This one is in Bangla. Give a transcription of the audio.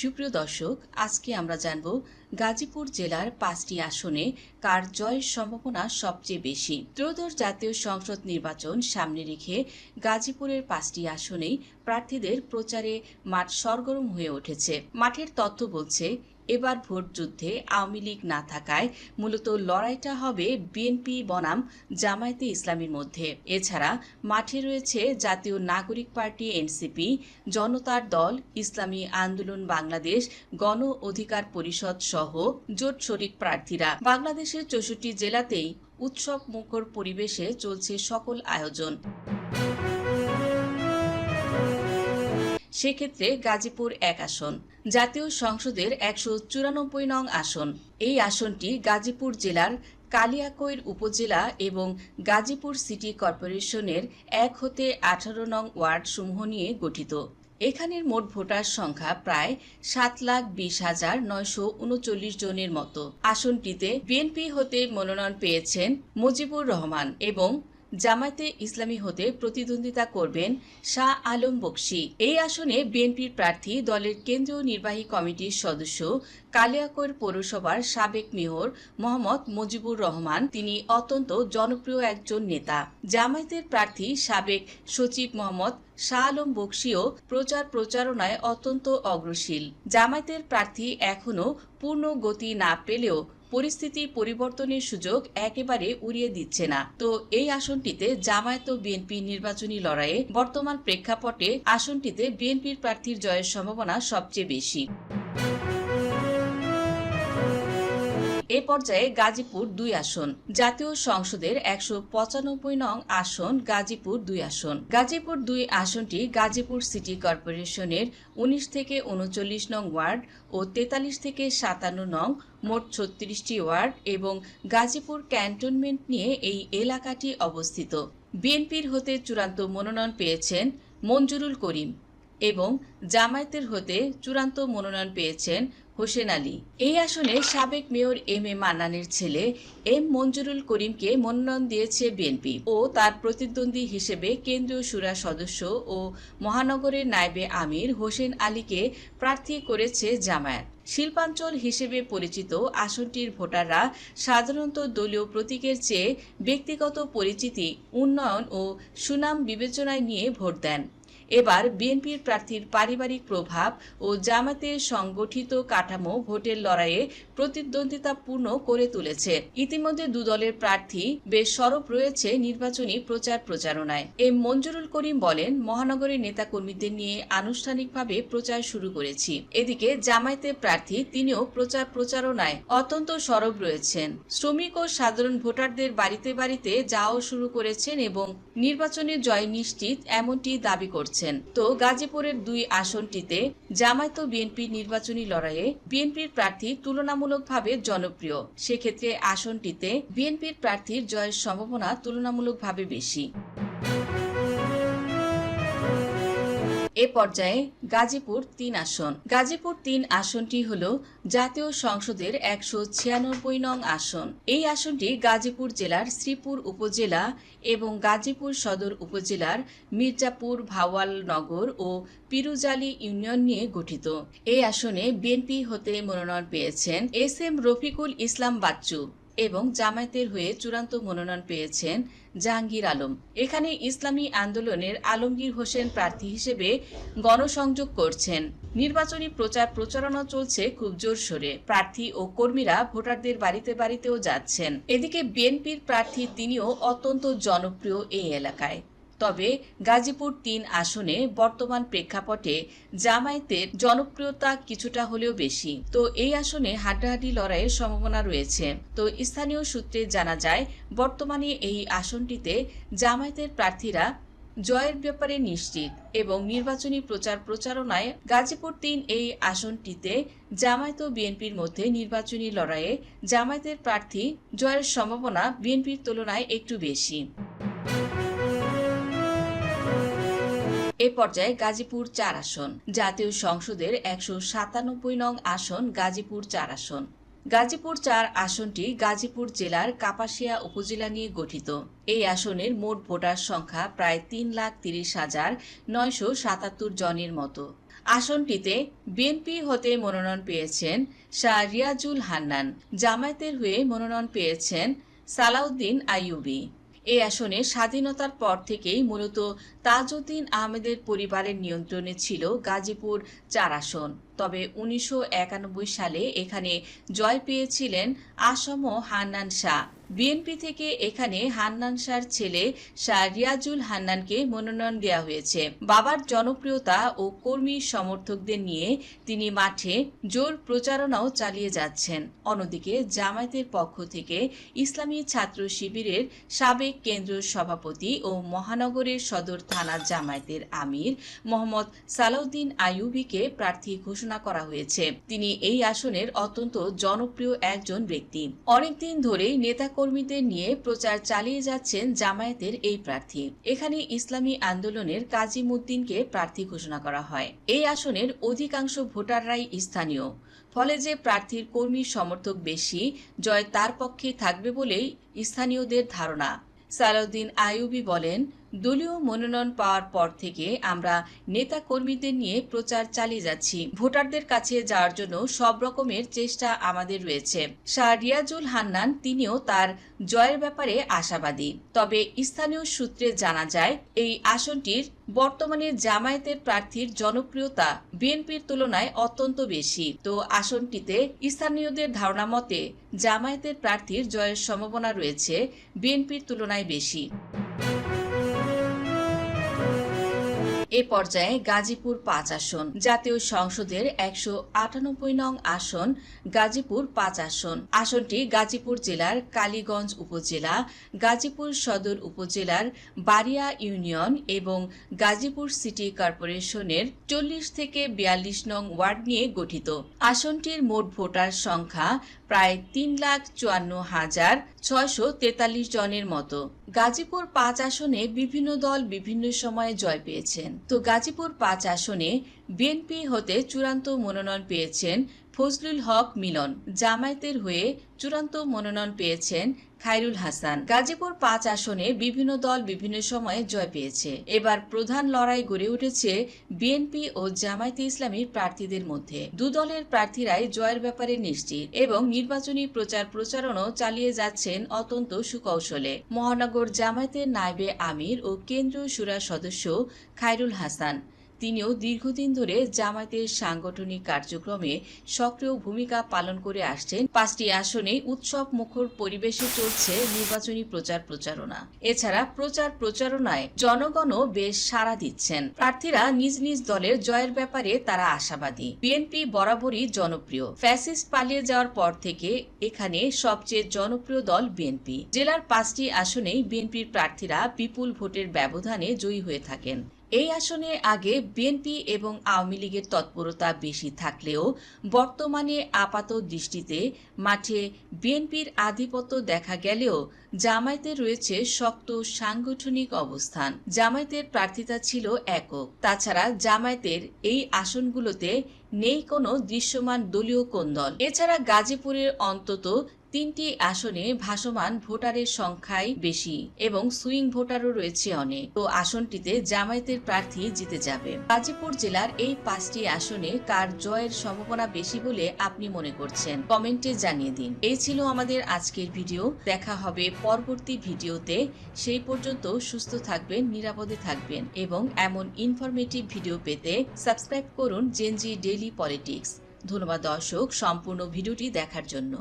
সুপ্রিয় দর্শক, আজকে আমরা জানব গাজীপুর জেলার 5টি আসনে কার জয়ের সম্ভাবনা সবচেয়ে বেশি। ত্রয়োদশ জাতীয় সংসদ নির্বাচন সামনে রেখে গাজীপুরের 5টি আসনেই প্রার্থীদের প্রচারে মাঠ সরগরম হয়ে উঠেছে। মাঠের তথ্য বলছে, এবার ভোট যুদ্ধে আওয়ামী লীগ না থাকায় মূলত লড়াইটা হবে বিএনপি বনাম জামায়াতে ইসলামীর মধ্যে। এছাড়া মাঠে রয়েছে জাতীয় নাগরিক পার্টি এনসিপি, জনতার দল, ইসলামী আন্দোলন বাংলাদেশ, গণ অধিকার পরিষদ সহ জোট শরিক প্রার্থীরা। বাংলাদেশের 64 জেলাতেই উৎসব মুখর পরিবেশে চলছে সকল আয়োজন। সেক্ষেত্রে গাজীপুর 1 আসন, জাতীয় সংসদের 194 নং আসন। এই আসনটি গাজীপুর জেলার কালিয়াকৈর উপজেলা এবং গাজীপুর সিটি কর্পোরেশনের 1 হতে 18 নং ওয়ার্ড সমূহ নিয়ে গঠিত। এখানের মোট ভোটার সংখ্যা প্রায় 7,20,939 জনের মতো। আসনটিতে বিএনপি হতে মনোনয়ন পেয়েছেন মুজিবুর রহমান এবং জামায়াতে ইসলামী হতে প্রতিদ্বন্দ্বিতা করবেন শাহ আলম বকশী। এই আসনে বিএনপির প্রার্থী দলের কেন্দ্রীয় নির্বাহী কমিটির সদস্য, কালিয়াকৈর পৌরসভার সাবেক মেয়র মোহাম্মদ মুজিবুর রহমান। তিনি অত্যন্ত জনপ্রিয় একজন নেতা। জামায়াতের প্রার্থী সাবেক সচিব মোহাম্মদ শাহ আলম বকশীও প্রচারণায় অত্যন্ত অগ্রসীল। জামায়াতের প্রার্থী এখনও পূর্ণ গতি না পেলেও পরিস্থিতি পরিবর্তনের সুযোগ একেবারে উড়িয়ে দিচ্ছে না। তো এই আসনটিতে জামায়াত ও বিএনপি নির্বাচনী লড়াইয়ে বর্তমান প্রেক্ষাপটে আসনটিতে বিএনপির প্রার্থীর জয়ের সম্ভাবনা সবচেয়ে বেশি। এ পর্যায়ে গাজীপুর 2 আসন, জাতীয় সংসদের 195 নং আসন গাজীপুর 2 আসন। গাজীপুর 2 আসনটি গাজীপুর সিটি কর্পোরেশনের 19 থেকে 39 নং ওয়ার্ড ও 43 থেকে 57 নং মোট 36টি ওয়ার্ড এবং গাজীপুর ক্যান্টনমেন্ট নিয়ে এই এলাকাটি অবস্থিত। বিএনপির হতে চূড়ান্ত মনোনয়ন পেয়েছেন মঞ্জুরুল করিম এবং জামায়াতের হতে চূড়ান্ত মনোনয়ন পেয়েছেন হোসেন আলী। এই আসনে সাবেক মেয়র এম মান্নানের ছেলে এম মঞ্জুরুল করিমকে মনোনয়ন দিয়েছে বিএনপি ও তার প্রতিদ্বন্দ্বী হিসেবে কেন্দ্রীয় শুরা সদস্য ও মহানগরের নায়েবে আমির হোসেন আলীকে প্রার্থী করেছে জামায়াত। শিল্পাঞ্চল হিসেবে পরিচিত আসনটির ভোটাররা সাধারণত দলীয় প্রতীকের চেয়ে ব্যক্তিগত পরিচিতি, উন্নয়ন ও সুনাম বিবেচনায় নিয়ে ভোট দেন। এবার বিএনপির প্রার্থীর পারিবারিক প্রভাব ও জামায়াতের সংগঠিত কাঠামো ভোটের লড়াইয়ে প্রতিদ্বন্দ্বিতাপূর্ণ করে তুলেছে। ইতিমধ্যে দু দলের প্রার্থী বেশ সরব রয়েছে নির্বাচনী প্রচারণায়। এম মঞ্জুরুল করিম বলেন, মহানগরের নেতাকর্মীদের নিয়ে আনুষ্ঠানিকভাবে প্রচার শুরু করেছি। এদিকে জামায়াতের প্রার্থী তিনিও প্রচারণায় অত্যন্ত সরব রয়েছেন। শ্রমিক ও সাধারণ ভোটারদের বাড়িতে বাড়িতে যাওয়া শুরু করেছেন এবং নির্বাচনে জয় নিশ্চিত এমনটি দাবি করছেন। তো গাজীপুরের 2 আসনটিতে জামায়াত ও বিএনপির নির্বাচনী লড়াইয়ে বিএনপির প্রার্থী তুলনামূলকভাবে জনপ্রিয়। সেক্ষেত্রে আসনটিতে বিএনপির প্রার্থীর জয়ের সম্ভাবনা তুলনামূলকভাবে বেশি। এ পর্যায়ে গাজীপুর 3 আসন, গাজীপুর 3 আসনটি হল জাতীয় সংসদের 196 নং আসন। এই আসনটি গাজীপুর জেলার শ্রীপুর উপজেলা এবং গাজীপুর সদর উপজেলার মির্জাপুর, ভাওয়াল নগর ও পিরুজালি ইউনিয়ন নিয়ে গঠিত। এই আসনে বিএনপি হতে মনোনয়ন পেয়েছেন এস এম রফিকুল ইসলাম বাচ্চু এবং জামায়াতের হয়ে চূড়ান্ত মনোনয়ন পেয়েছেন জাহাঙ্গীর আলম। এখানে ইসলামী আন্দোলনের আলমগীর হোসেন প্রার্থী হিসেবে গণসংযোগ করছেন। নির্বাচনী প্রচারণা চলছে খুব জোরসোরে। প্রার্থী ও কর্মীরা ভোটারদের বাড়িতে বাড়িতেও যাচ্ছেন। এদিকে বিএনপির প্রার্থী তিনিও অত্যন্ত জনপ্রিয় এই এলাকায়। তবে গাজীপুর 3 আসনে বর্তমান প্রেক্ষাপটে জামায়াতের জনপ্রিয়তা কিছুটা হলেও বেশি। তো এই আসনে হাড্ডাহাড্ডি লড়াইয়ের সম্ভাবনা রয়েছে। তো স্থানীয় সূত্রে জানা যায়, বর্তমানে এই আসনটিতে জামায়াতের প্রার্থীরা জয়ের ব্যাপারে নিশ্চিত এবং নির্বাচনী প্রচারণায় গাজীপুর 3 এই আসনটিতে জামায়াত ও বিএনপির মধ্যে নির্বাচনী লড়াইয়ে জামায়াতের প্রার্থী জয়ের সম্ভাবনা বিএনপির তুলনায় একটু বেশি। এ পর্যায়ে গাজীপুর 4 আসন, জাতীয় সংসদের 197 নং আসন গাজীপুর 4 আসন। গাজীপুর ৪ আসনটি গাজীপুর জেলার কাপাসিয়া উপজেলা নিয়ে গঠিত। এই আসনের মোট ভোটার সংখ্যা প্রায় ৩,৩০,৯৭৭ জনের মতো। আসনটিতে বিএনপি হতে মনোনয়ন পেয়েছেন শাহ রিয়াজুল হান্নান, জামায়াতের হয়ে মনোনয়ন পেয়েছেন সালাউদ্দিন আইয়ুবী। এই আসনে স্বাধীনতার পর থেকেই মূলত তাজউদ্দিন আহমেদের পরিবারের নিয়ন্ত্রণে ছিল গাজীপুর ৪ আসন। তবে ১৯৯১ সালে এখানে জয় পেয়েছিলেন আসম হান্নান শাহ। বিএনপি থেকে এখানে হান্নান শাহর ছেলে শাহ রিয়াজুল হান্নানকে মনোনয়ন দেওয়া হয়েছে। বাবার জনপ্রিয়তা ও কর্মী সমর্থকদের নিয়ে তিনি মাঠে জোর প্রচারণাও চালিয়ে যাচ্ছেন। অন্যদিকে জামায়াতের পক্ষ থেকে ইসলামী ছাত্র শিবিরের সাবেক কেন্দ্রীয় সভাপতি ও মহানগরের সদর থানা জামায়াতের আমির মোহাম্মদ সালাউদ্দিন আইয়ুবীকে প্রার্থী ঘোষণা করা হয়েছে। তিনি এই আসনের অত্যন্ত জনপ্রিয় একজন ব্যক্তি। অনেকদিন ধরেই নেতাকর্মীদের নিয়ে প্রচার চালিয়ে যাচ্ছেন জামায়াতের এই প্রার্থী। এখানে ইসলামী আন্দোলনের কাজীমুদ্দিনকে প্রার্থী ঘোষণা করা হয়। এই আসনের অধিকাংশ ভোটাররাই স্থানীয়, ফলে যে প্রার্থীর কর্মী সমর্থক বেশি, জয় তার পক্ষে থাকবে বলেই স্থানীয়দের ধারণা। সালাউদ্দিন আইয়ুবী বলেন, দলীয় মনোনয়ন পাওয়ার পর থেকে আমরা নেতা কর্মীদের নিয়ে প্রচার চালিয়ে যাচ্ছি। ভোটারদের কাছে যাওয়ার জন্য সব রকমের চেষ্টা আমাদের রয়েছে। শাহ রিয়াজুল হান্নান তিনিও তার জয়ের ব্যাপারে আশাবাদী। তবে স্থানীয় সূত্রে জানা যায়, এই আসনটির বর্তমানে জামায়াতের প্রার্থীর জনপ্রিয়তা বিএনপির তুলনায় অত্যন্ত বেশি। তো আসনটিতে স্থানীয়দের ধারণা মতে জামায়াতের প্রার্থীর জয়ের সম্ভাবনা রয়েছে বিএনপির তুলনায় বেশি। এ পর্যায়ে গাজীপুর ৫ আসন। জাতীয় সংসদের ১৯৮ নং আসন গাজীপুর ৫ আসন। আসনটি গাজীপুর জেলার কালীগঞ্জ উপজেলা, গাজীপুর সদর উপজেলার বাড়িয়া ইউনিয়ন এবং গাজীপুর সিটি কর্পোরেশনের ৪০ থেকে ৪২ নং ওয়ার্ড নিয়ে গঠিত। আসনটির মোট ভোটার সংখ্যা প্রায় ৩,৫৪,৬৪৩ জনের মতো। গাজীপুর ৫ আসনে বিভিন্ন দল বিভিন্ন সময়ে জয় পেয়েছেন। তো গাজীপুর ৫ আসনে বিএনপি হতে চূড়ান্ত মনোনয়ন পেয়েছেন ফজলুল হক মিলন, জামায়াতের হয়ে চূড়ান্ত মনোনয়ন পেয়েছেন খায়রুল হাসান। গাজীপুর ৫ আসনে বিভিন্ন দল বিভিন্ন সময়ে জয় পেয়েছে। এবার প্রধান লড়াই গড়ে উঠেছে বিএনপি ও জামায়াতে ইসলামীর প্রার্থীদের মধ্যে। দু দলের প্রার্থীরাই জয়ের ব্যাপারে নিশ্চিত এবং নির্বাচনী প্রচারণাও চালিয়ে যাচ্ছেন অত্যন্ত সুকৌশলে। মহানগর জামায়াতের নায়েবে আমির ও কেন্দ্রীয় শুরা সদস্য খায়রুল হাসান, তিনিও দীর্ঘদিন ধরে জামায়াতের সাংগঠনিক কার্যক্রমে সক্রিয় ভূমিকা পালন করে আসছেন। ৫টি আসনে উৎসব মুখর পরিবেশে চলছে নির্বাচনী প্রচারণা। এছাড়া প্রচারণায় জনগণও বেশ সাড়া দিচ্ছেন। প্রার্থীরা নিজ নিজ দলের জয়ের ব্যাপারে তারা আশাবাদী। বিএনপি বরাবরই জনপ্রিয়। ফ্যাসিস্ট পালিয়ে যাওয়ার পর থেকে এখানে সবচেয়ে জনপ্রিয় দল বিএনপি। জেলার ৫টি আসনেই বিএনপির প্রার্থীরা বিপুল ভোটের ব্যবধানে জয়ী হয়ে থাকেন। এই আসনে আগে বিএনপি এবং আওয়ামী লীগের তৎপরতা বেশি থাকলেও বর্তমানে আপাত দৃষ্টিতে মাঠে বিএনপির আধিপত্য দেখা গেলেও জামায়াতের রয়েছে শক্ত সাংগঠনিক অবস্থান। জামায়াতের প্রার্থিতা ছিল একক। তাছাড়া জামায়াতের এই আসনগুলোতে নেই কোনো দৃশ্যমান দলীয় কোন্দল। এছাড়া গাজীপুরের অন্তত ৩টি আসনে ভাসমান ভোটারের সংখ্যাই বেশি এবং সুইং ভোটারও রয়েছে অনেক। তো আসনটিতে জামায়াতের প্রার্থী জিতে যাবে। গাজীপুর জেলার এই ৫টি আসনে কার জয়ের সম্ভাবনা বেশি বলে আপনি মনে করছেন, কমেন্টে জানিয়ে দিন। এই ছিল আমাদের আজকের ভিডিও। দেখা হবে পরবর্তী ভিডিওতে। সেই পর্যন্ত সুস্থ থাকবেন, নিরাপদে থাকবেন এবং এমন ইনফরমেটিভ ভিডিও পেতে সাবস্ক্রাইব করুন জেনজি ডেইলি পলিটিক্স। ধন্যবাদ দর্শক সম্পূর্ণ ভিডিওটি দেখার জন্য।